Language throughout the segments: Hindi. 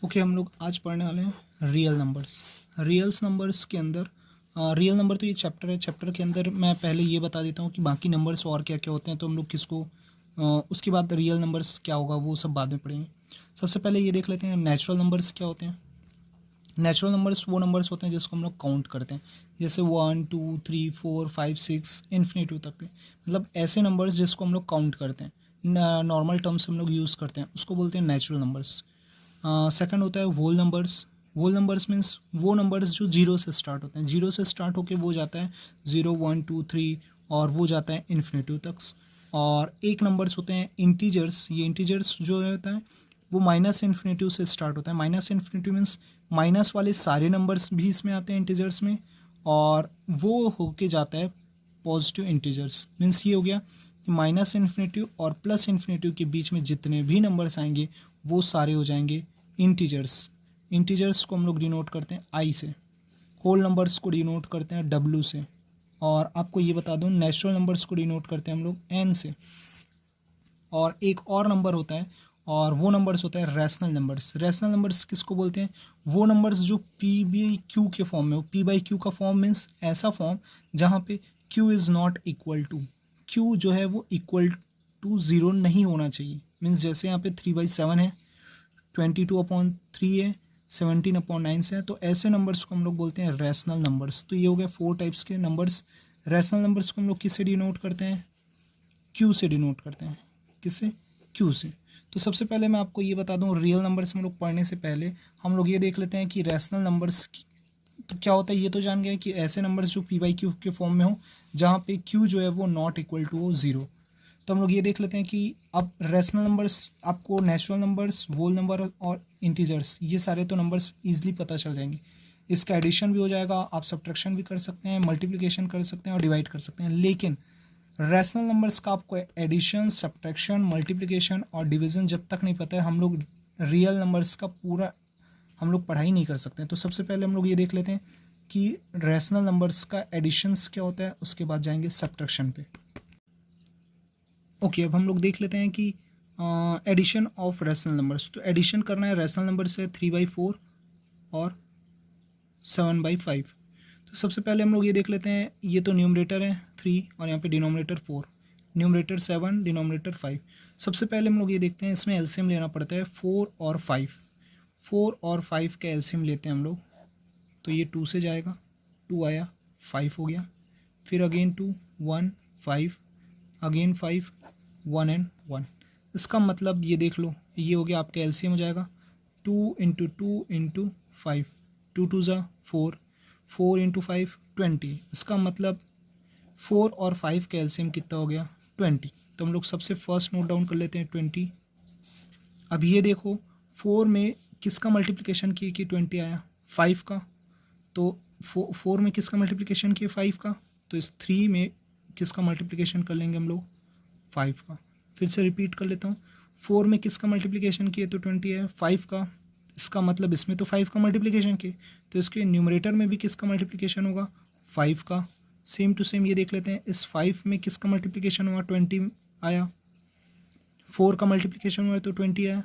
ओके, हम लोग आज पढ़ने वाले हैं रियल नंबर्स। रियल्स नंबर्स के अंदर रियल नंबर तो ये चैप्टर है। चैप्टर के अंदर मैं पहले ये बता देता हूँ कि बाकी नंबर्स और क्या क्या होते हैं, तो हम लोग किसको उसके बाद रियल नंबर्स क्या होगा वो सब बाद में पढ़ेंगे। सबसे पहले ये देख लेते हैं नेचुरल नंबर्स क्या होते हैं। नेचुरल नंबर्स वो नंबर्स होते हैं जिसको हम लोग काउंट करते हैं, जैसे 1 2 3 4 5 6 इन्फिनेटिव तक के, मतलब ऐसे नंबर्स जिसको हम लोग काउंट करते हैं, नॉर्मल टर्म्स हम लोग यूज़ करते हैं, उसको बोलते हैं नेचुरल नंबर्स। सेकंड होता है whole numbers. Whole numbers means वो नंबर्स जो जीरो से स्टार्ट होते हैं, जीरो से स्टार्ट होके वो जाता है 0 1 2 3 और वो जाता है इन्फिनेटिव तक। और एक नंबर्स होते हैं इंटीजर्स। ये इंटीजर्स जो होता है वो माइनस इन्फिनेटिव से स्टार्ट होता है। माइनस इन्फिनेटिव मीन्स माइनस वाले सारे नंबर्स भी इसमें आते हैं इंटीजर्स में, और वो होके जाता है पॉजिटिव इंटीजर्स। मीन्स ये हो गया कि माइनस इन्फिनेटिव और प्लस इन्फिनेटिव के बीच में जितने भी नंबर्स आएंगे वो सारे हो जाएंगे इंटीजर्स। इंटीजर्स को हम लोग डिनोट करते हैं आई से, होल नंबर्स को डिनोट करते हैं डब्ल्यू से, और आपको ये बता दूं नेचुरल नंबर्स को डिनोट करते हैं हम लोग एन से। और एक और नंबर होता है, और वो नंबर्स होता है रैशनल नंबर्स। रैशनल नंबर्स किसको बोलते हैं? वो नंबर्स जो पी बाई क्यू के फॉर्म में हो। पी बाई क्यू का फॉर्म मीन्स ऐसा फॉर्म जहाँ पे q is not equal to, q जो है वो इक्वल टू ज़ीरो नहीं होना चाहिए। मीन्स जैसे यहाँ पे 3/7 है, 22/3 है, 17/9 है, तो ऐसे नंबर्स को हम लोग बोलते हैं रैशनल नंबर्स। तो ये हो गया 4 टाइप्स के नंबर्स। रैशनल नंबर्स को हम लोग किससे डिनोट करते हैं? क्यू से डिनोट करते हैं। किससे? क्यू से। तो सबसे पहले मैं आपको ये बता दूं, रियल नंबर्स हम लोग पढ़ने से पहले हम लोग ये देख लेते हैं कि रैशनल नंबर्स तो क्या होता है। ये तो जान गए कि ऐसे नंबर्स जो पी बाई क्यू के फॉर्म में हो, जहाँ पे क्यू जो है वो नॉट इक्वल टू हो ज़ीरो। तो हम लोग ये देख लेते हैं कि अब रैशनल नंबर्स आपको नेचुरल नंबर्स, होल नंबर और इंटीजर्स, ये सारे तो नंबर्स ईजिली पता चल जाएंगे। इसका एडिशन भी हो जाएगा, आप सब्ट्रैक्शन भी कर सकते हैं, मल्टीप्लिकेशन कर सकते हैं और डिवाइड कर सकते हैं। लेकिन रैशनल नंबर्स का आपको एडिशन, सब्ट्रैक्शन, मल्टीप्लिकेशन और डिवीजन जब तक नहीं पता है, हम लोग रियल नंबर्स का पूरा हम लोग पढ़ाई नहीं कर सकते। तो सबसे पहले हम लोग ये देख लेते हैं कि रैशनल नंबर्स का एडिशंस क्या होता है, उसके बाद जाएंगे सब्ट्रैक्शन पे। ओके, अब हम लोग देख लेते हैं कि एडिशन ऑफ रैशनल नंबर्स। तो एडिशन करना है रैशनल नंबर से 3/4 और 7/5। तो सबसे पहले हम लोग ये देख लेते हैं, ये तो न्यूमरेटर है 3 और यहाँ पे डिनोमिनेटर 4, न्यूमरेटर 7, डिनोमिनेटर 5। सबसे पहले हम लोग ये देखते हैं, इसमें एलसीएम लेना पड़ता है 4 और 5। 4 और 5 का एलसीएम लेते हैं हम लोग, तो ये 2 से जाएगा, 2 आया, 5 हो गया, फिर अगेन 2, 1, 5, अगेन 5, 1 एंड 1। इसका मतलब ये देख लो, ये हो गया आपका एलसीएम हो जाएगा 2 × 2 × 5, 2 2 ज़ा 4, 4 × 5 20। इसका मतलब 4 और 5 का एलसीएम कितना हो गया? 20। तो हम लोग सबसे फर्स्ट नोट डाउन कर लेते हैं 20। अब ये देखो 4 में किसका मल्टीप्लिकेशन किए कि 20 आया? 5 का। तो 4 में किसका मल्टीप्लिकेशन किए? 5 का। तो इस 3 में किसका मल्टीप्लिकेशन कर लेंगे हम लोग? 5 का। फिर से रिपीट कर लेता हूँ, 4 में किसका मल्टीप्लिकेशन किए तो 20 है, 5 का। इसका मतलब इसमें तो 5 का मल्टीप्लिकेशन किए, तो इसके न्यूमरेटर में भी किसका मल्टीप्लिकेशन होगा? 5 का। सेम टू सेम ये देख लेते हैं, इस 5 में किसका मल्टीप्लिकेशन हुआ? 20 आया। 4 का मल्टीप्लिकेशन हुआ तो 20 आया।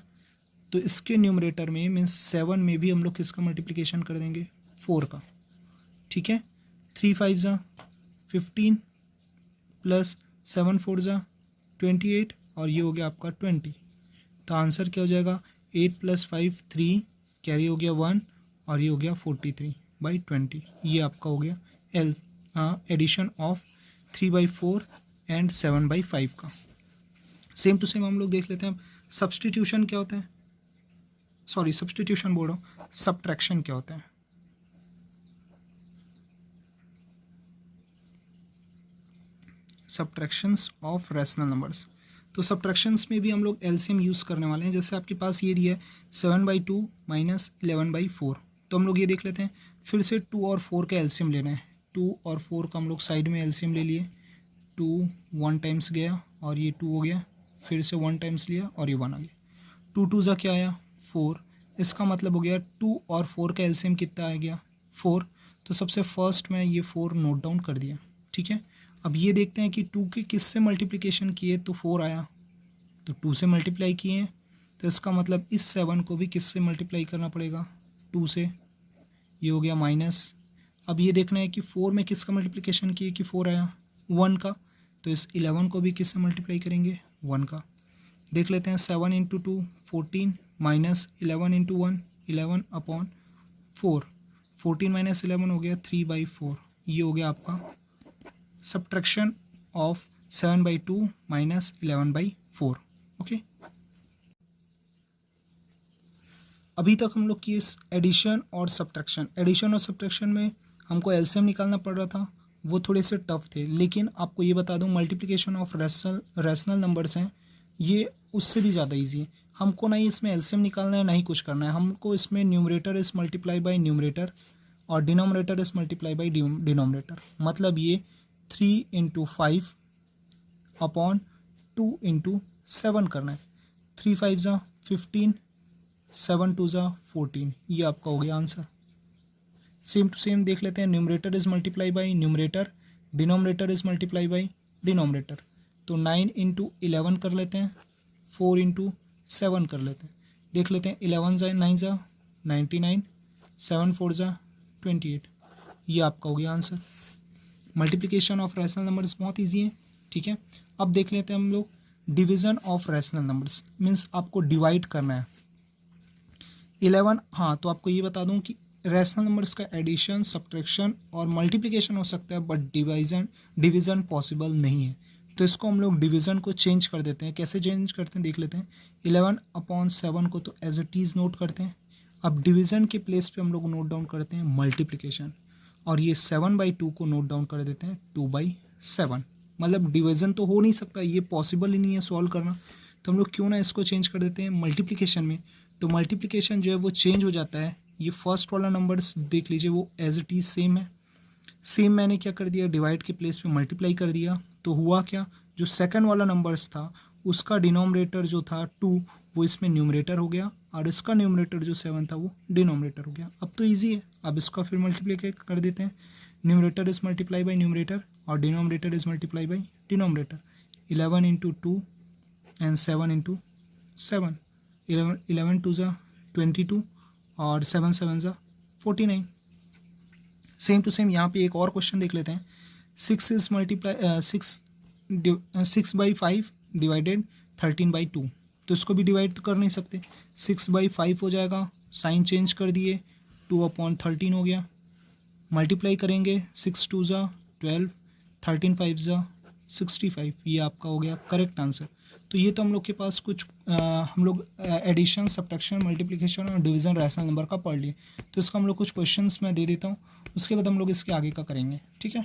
तो इसके न्यूमरेटर में मीन्स 7 में भी हम लोग किसका मल्टीप्लिकेशन कर देंगे? 4 का। ठीक है, 3 5 ज़ा 15 प्लस 7 4 ज़ा 28 और ये हो गया आपका 20। तो आंसर क्या हो जाएगा? 8 + 5 3, कैरी हो गया 1 और ये हो गया 43/20। ये आपका हो गया एडिशन ऑफ 3/4 एंड 7/5 का। सेम टू सेम हम लोग देख लेते हैं सब्सटीट्यूशन क्या होता है। सॉरी, सब्सटीट्यूशन बोल रहा हूँ, सब्ट्रैक्शन क्या होता है। Subtractions of rational numbers. तो सब्ट्रैक्शंस में भी हम लोग एलसीएम यूज़ करने वाले हैं। जैसे आपके पास ये दिया है 7/2 - 11/4, तो हम लोग ये देख लेते हैं। फिर से 2 और 4 का एलसीएम लेना है। 2 और 4 का हम लोग साइड में एलसीएम ले लिए। 2 1 टाइम्स गया और ये 2 हो गया, फिर से 1 टाइम्स लिया और ये 1 आ गया। 2 2 ज़ा क्या आया? 4। इसका मतलब हो गया 2 और 4 का एलसीएम कितना आ गया? 4। तो सबसे फर्स्ट में ये 4 नोट डाउन कर दिया। ठीक है, अब ये देखते हैं कि 2 के किससे मल्टीप्लिकेशन किए तो 4 आया, तो 2 से मल्टीप्लाई किए हैं तो इसका मतलब इस 7 को भी किससे मल्टीप्लाई करना पड़ेगा, 2 से। ये हो गया माइनस। अब ये देखना है कि 4 में किसका मल्टीप्लिकेशन किए कि 4 आया, 1 का। तो इस 11 को भी किससे मल्टीप्लाई करेंगे, 1 का। देख लेते हैं 7 into 2 14 minus 11 into 1 11 upon 4। 14 minus 11 हो गया 3/4। ये हो गया आपका सब्ट्रैक्शन ऑफ 7/2 माइनस 11/4। ओके, अभी तक हम लोग की इस एडिशन और सब्ट्रैक्शन, एडिशन और सब्ट्रैक्शन में हमको एलसीएम निकालना पड़ रहा था, वो थोड़े से टफ थे। लेकिन आपको ये बता दूं मल्टीप्लिकेशन ऑफ रैशनल नंबर्स हैं, ये उससे भी ज़्यादा इजी है। हमको ना ही इसमें एलसीएम निकालना है ना ही कुछ करना है, हमको इसमें न्यूमरेटर इस मल्टीप्लाई बाई न्यूमरेटर और डिनोमिनेटर इस मल्टीप्लाई बाई डिनोमिनेटर। मतलब ये 3 इंटू 5 अपॉन 2 इंटू 7 करना है। 3 5 ज़ा 15, 7 2 ज़ा 14। ये आपका हो गया आंसर। सेम टू सेम देख लेते हैं, numerator is multiply by numerator, denominator is multiply by denominator. तो 9 इंटू 11 कर लेते हैं, 4 इंटू 7 कर लेते हैं। देख लेते हैं 11 ज़ा 9 ज़ा 99, 7 4 ज़ा 28। ये आपका हो गया answer. Multiplication of rational numbers बहुत ईजी है, ठीक है। अब देख लेते हैं हम लोग division of rational numbers, means आपको डिवाइड करना है 11। हाँ, तो आपको ये बता दूं कि रैशनल नंबर्स का एडिशन, सब्ट्रैक्शन और मल्टीप्लिकेशन हो सकता है, बट डिवीज़न पॉसिबल नहीं है। तो इसको हम लोग डिवीज़न को चेंज कर देते हैं। कैसे चेंज करते हैं देख लेते हैं। 11/7 को तो एज इट इज़ नोट करते हैं। अब डिवीज़न के प्लेस पे हम लोग नोट डाउन करते हैं मल्टीप्लिकेशन, और ये 7/2 को नोट डाउन कर देते हैं 2/7। मतलब डिवीज़न तो हो नहीं सकता, ये पॉसिबल ही नहीं है सॉल्व करना। तो हम लोग क्यों ना इसको चेंज कर देते हैं मल्टीप्लिकेशन में। तो मल्टीप्लिकेशन जो है वो चेंज हो जाता है। ये फर्स्ट वाला नंबर्स देख लीजिए, वो एज इट इज़ सेम है। सेम मैंने क्या कर दिया, डिवाइड के प्लेस पे मल्टीप्लाई कर दिया। तो हुआ क्या, जो सेकंड वाला नंबर्स था उसका डिनोमिनेटर जो था 2, वो इसमें न्यूमरेटर हो गया, और इसका न्यूमरेटर जो 7 था वो डिनोमिनेटर हो गया। अब तो ईजी है, अब इसका फिर मल्टीप्लाई कर देते हैं। Numerator is multiply by numerator और denominator is multiply by denominator. 11 into 2 and 7 into 7। 11 2 ज़ा 22 और 7 7 ज़ा 49। सेम टू सेम यहाँ पे एक और क्वेश्चन देख लेते हैं। 6/5 डिवाइडेड 13/2। तो इसको भी डिवाइड तो कर नहीं सकते, 6/5 हो जाएगा, साइन चेंज कर दिए, 2/13 हो गया। मल्टीप्लाई करेंगे 6 2 ज़ा 12, 13 5 ज़ा 65। ये आपका हो गया करेक्ट आंसर। तो ये तो हम लोग के पास कुछ हम लोग एडिशन, सब्ट्रैक्शन, मल्टीप्लिकेशन और डिवीज़न रैशनल नंबर का पढ़ लिए। तो इसका हम लोग कुछ क्वेश्चंस मैं दे देता हूँ, उसके बाद हम लोग इसके आगे का करेंगे, ठीक है।